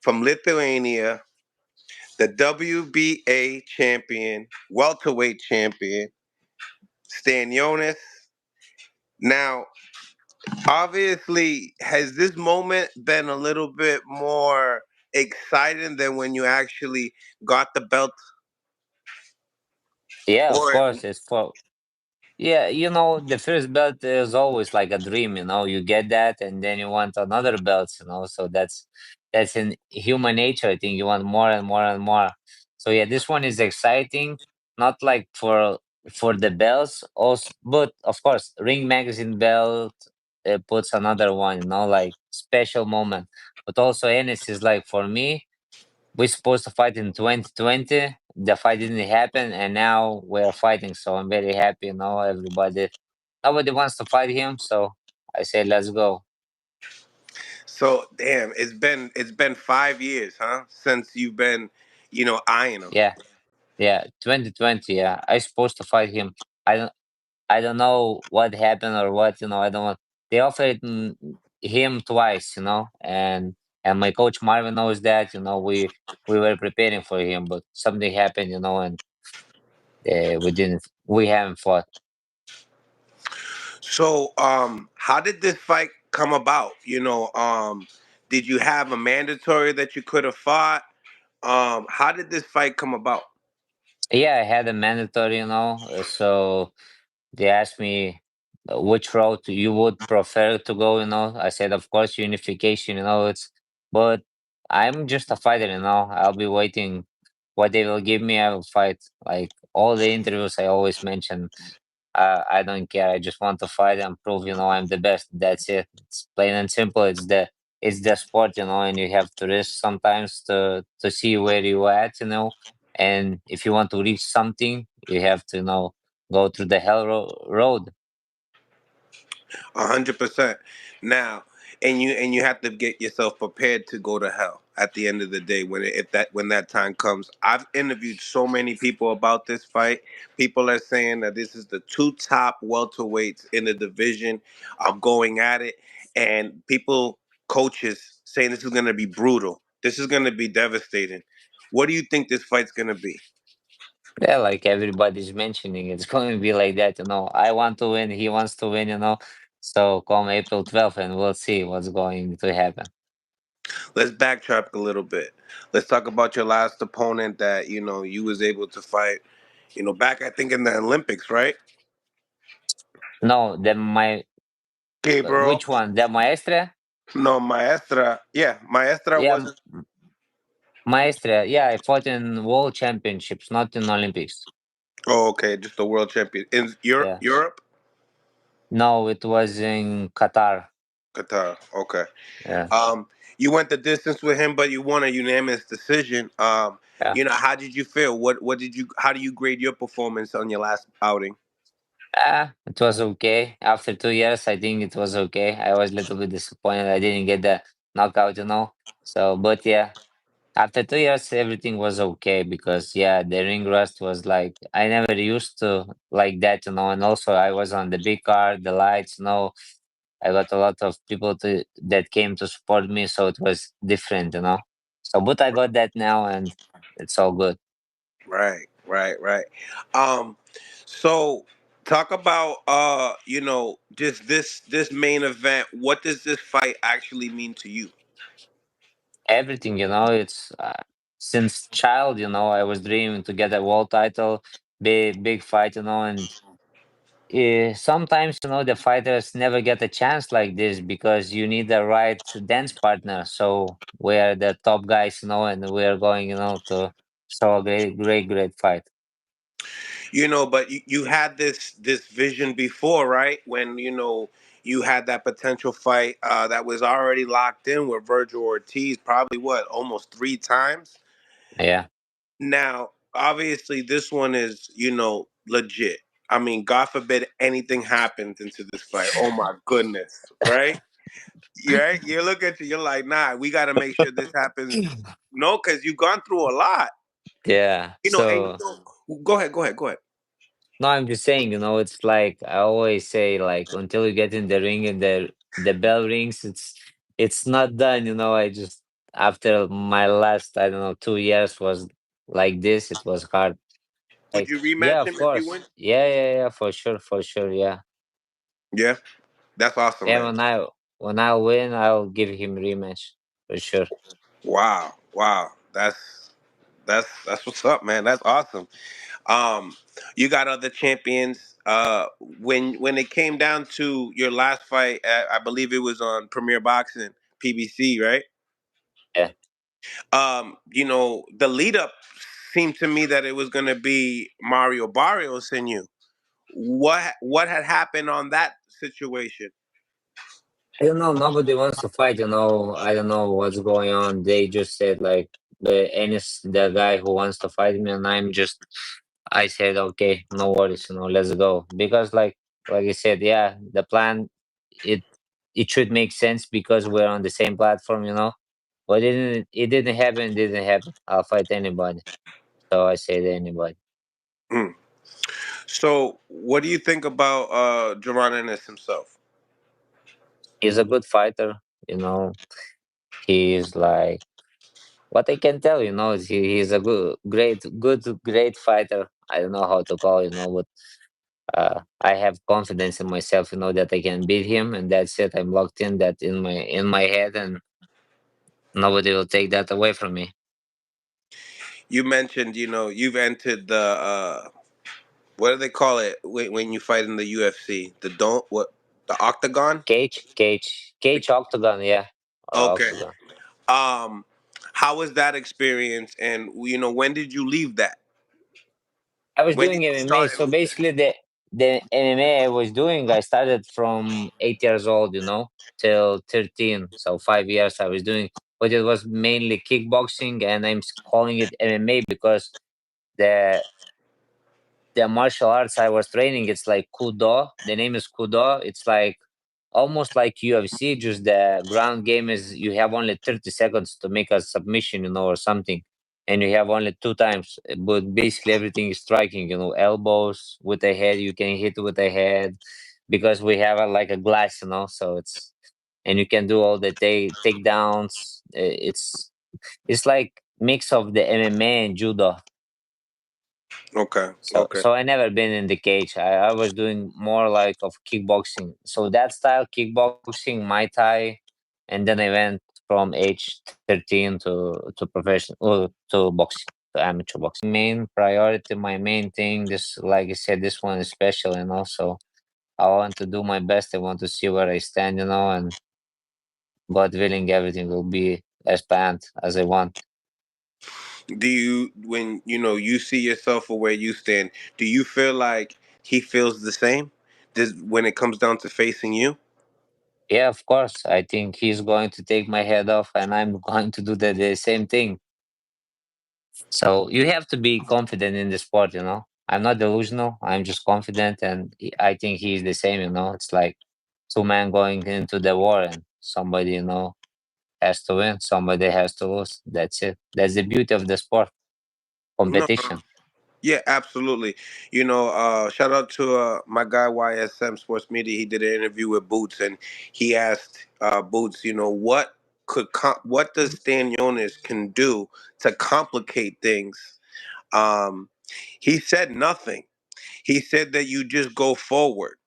from Lithuania, the WBA champion, welterweight champion, Stanionis. Now, obviously, has this moment been a little bit more exciting than when you actually got the belt? Yeah, of Or course, it's for yeah, the first belt is always like a dream, you get that and then you want another belt, so that's in human nature. I think you want more and more and more. So yeah, this one is exciting, not like for the belts, also, but of course, Ring Magazine belt puts another one, like special moment. But also Ennis is like for me, we're supposed to fight in 2020. The fight didn't happen, and now we're fighting. So I'm very happy. Nobody wants to fight him. So I say, let's go. so damn, it's been 5 years, huh? Since you've been, eyeing him. Yeah, yeah. 2020. Yeah, I supposed to fight him. I don't. I don't know what happened or what. I don't. They offered him twice. And my coach Marvin knows that. We were preparing for him, but something happened. And we didn't. We haven't fought. So, how did this fight come about? Did you have a mandatory that you could have fought? How did this fight come about? Yeah, I had a mandatory, so they asked me which route you would prefer to go. I said, of course, unification, but I'm just a fighter, I'll be waiting what they will give me, I will fight. Like all the interviews I always mention, I don't care. I just want to fight and prove, I'm the best. That's it. It's plain and simple. It's the sport, and you have to risk sometimes to see where you at. And if you want to reach something, you have to, go through the road. 100%. Now, and you have to get yourself prepared to go to hell at the end of the day when that time comes. I've interviewed so many people about this fight. People are saying that this is the two top welterweights in the division. I'm going at it, and coaches saying this is going to be brutal. This is going to be devastating. What do you think this fight's going to be? Yeah, like everybody's mentioning, it's going to be like that. I want to win, he wants to win. So come April 12th, and we'll see what's going to happen. Let's backtrack a little bit. Let's talk about your last opponent that you was able to fight. Back I think in the Olympics, right? No, then Gabriel. which one? The Maestra? No, Maestra. Yeah, Maestra Yeah, was. Maestra. Yeah, I fought in World Championships, not in Olympics. Oh, okay, just the world champion in Europe. Yeah. Europe, No, it was in Qatar. Qatar. Okay. Yeah. You went the distance with him, but you won a unanimous decision. Yeah. How did you feel? What did you? How do you grade your performance on your last outing? It was okay. After 2 years, I think it was okay. I was a little bit disappointed I didn't get the knockout. So, but yeah, after 2 years, everything was okay because yeah, the ring rust was like I never used to like that. And also I was on the big card, the lights. I got a lot of people that came to support me, so it was different. So, but I got that now, and it's all good. Right, right, right. Um, so talk about just this main event. What does this fight actually mean to you? Everything, it's since child, I was dreaming to get a world title, big fight. And sometimes, the fighters never get a chance like this because you need the right dance partner. So we're the top guys, and we're going, to show a great fight. But you had this vision before, right? When you had that potential fight that was already locked in with Virgil Ortiz, probably what, almost 3 times. Yeah. Now, obviously, this one is legit. I mean, God forbid anything happens into this fight. Oh my goodness, right? Right? You look at you're like, nah, we got to make sure this happens. No, because you've gone through a lot. Yeah. And So go ahead, go ahead, go ahead. no, I'm just saying, it's like I always say, like until you get in the ring and the bell rings, it's not done. after my last, I don't know, 2 years was like this, it was hard. Would Like, you yeah, rematch of him if you course. win? Yeah, for sure, yeah. Yeah, that's awesome, Yeah, man. when I win, I'll give him rematch for sure. Wow, wow, that's what's up, man. That's awesome. Um, you got other champions. When it came down to your last fight, I believe it was on Premier Boxing, PBC, right? Yeah. The lead up seemed to me that it was going to be Mario Barrios and you. What had happened on that situation? I don't know. Nobody wants to fight. I don't know what's going on. They just said like the guy who wants to fight me, and I said okay, no worries. Let's go because like I said, yeah, the plan it it should make sense because we're on the same platform. But it didn't happen. It didn't happen. I'll fight anybody. So I said anybody. Mm. So, what do you think about Jaron Ennis himself? He's a good fighter. You know, he's like. What I can tell, is he's a great fighter. I don't know how to call, but I have confidence in myself, that I can beat him, and that's it. I'm locked in that in my head, and nobody will take that away from me. You mentioned, you've entered the what do they call it when you fight in the UFC? The don't what the octagon? Cage, octagon, yeah, or Okay. octagon. Um, how was that experience? And when did you leave that? I was When did doing you MMA, start so and leave it? basically the MMA I was doing, I started from 8 years old, till 13. So 5 years I was doing, but it was mainly kickboxing, and calling it MMA because the the martial arts I was training, it's like Kudo. The name is Kudo. It's like almost like UFC, just the ground game is you have only 30 seconds to make a submission, or something. And you have only two times. But basically everything is striking, elbows with the head, you can hit with the head because we have like a glass, so and you can do all the takedowns. It's like mix of the MMA and judo. Okay, So okay. so I never been in the cage. I was doing more like of kickboxing. So that style kickboxing, Muay Thai, and then I went from age 13 to professional to boxing, to amateur boxing. Main priority, my main thing, this like I said, this one is special, so I want to do my best. I want to see where I stand, and God willing, everything will be as planned as I want. Do you, when you see yourself for where you stand, do you feel like he feels the same? Does when it comes down to facing you? Yeah, of course. I think he's going to take my head off, and I'm going to do the same thing. So you have to be confident in the sport, I'm not delusional. I'm just confident, and I think he's the same. It's like two men going into the war, and somebody, has to win, somebody has to lose. That's it. That's the beauty of the sport No. competition. Yeah, absolutely. Shout out to my guy YSM Sports Media. He did an interview with Boots, and he asked Boots, what does Stanionis can do to complicate things? Um, he said nothing. He said that you just go forward.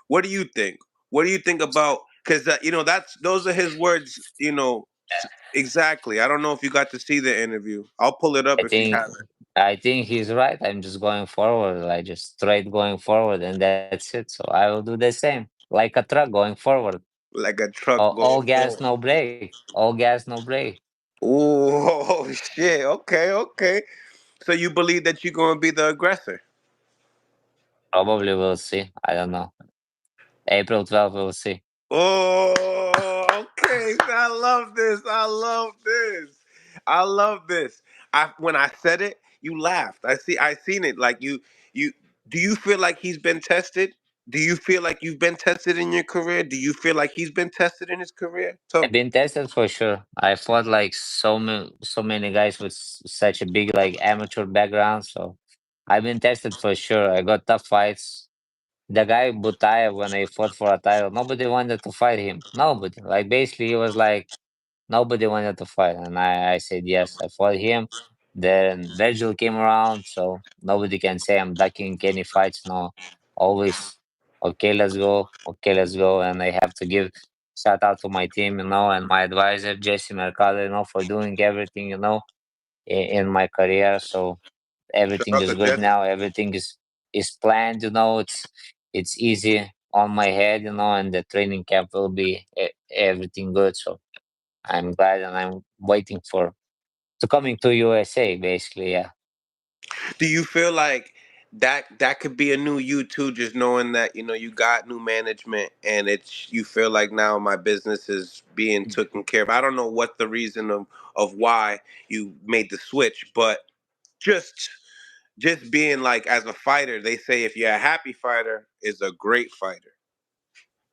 What do you think? What do you think about? Because that's those are his words. Exactly. I don't know if you got to see the interview. I'll pull it up I if you think haven't. I think he's right. I'm just going forward. I just straight going forward, and that's it. So I will do the same, like a truck going forward. Like a truck All going gas, forward. no brake. All gas, no brake. Oh shit. Okay, okay. So you believe that you're gonna be the aggressor? Probably we'll see. I don't know. April 12th, we'll see. Oh, okay. I love this. I love this. I love this. I when I said it, you laughed. I seen it. Like you do you feel like he's been tested? Do you feel like you've been tested in your career? Do you feel like he's been tested in his career? I've been tested for sure. I fought like so many guys with such a big like amateur background. So I've been tested for sure. I got tough fights. The guy Butaya, when I fought for a title, nobody wanted to fight him. Nobody. Like basically, he was like nobody wanted to fight, and I said yes. I fought him. Then Virgil came around, so nobody can say I'm ducking any fights. No, always okay, let's go. Okay, let's go. And I have to give shout out to my team, and my advisor Jesse Mercado, for doing everything, in my career. So Shout everything out is to good Jesse. now. Everything is planned. It's easy on my head. And the training camp will be everything good. So I'm glad, and I'm waiting for to coming to USA. Basically, yeah. Do you feel like that could be a new you too, just knowing that you got new management and it's you feel like now my business is being taken care of. I don't know what the reason of why you made the switch, but just just being like as a fighter, they say if you're a happy fighter is a great fighter.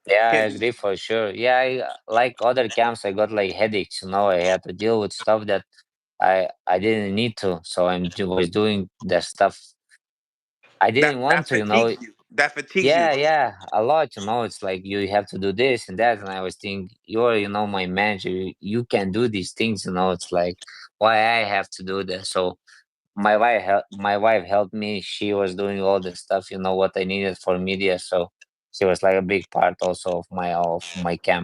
Yeah, I Can't do. agree for sure. Yeah, like other camps, I got like headaches. I had to deal with stuff that I didn't need to. So was doing the stuff I that didn't want that to. fatigues you. That fatigues you. Yeah, yeah, a lot. It's like you have to do this and that, and I was thinking, you're, my manager. You can do these things. It's like why I have to do this. So my wife helped me. She was doing all the stuff. What I needed for media. So she was like a big part also of my camp.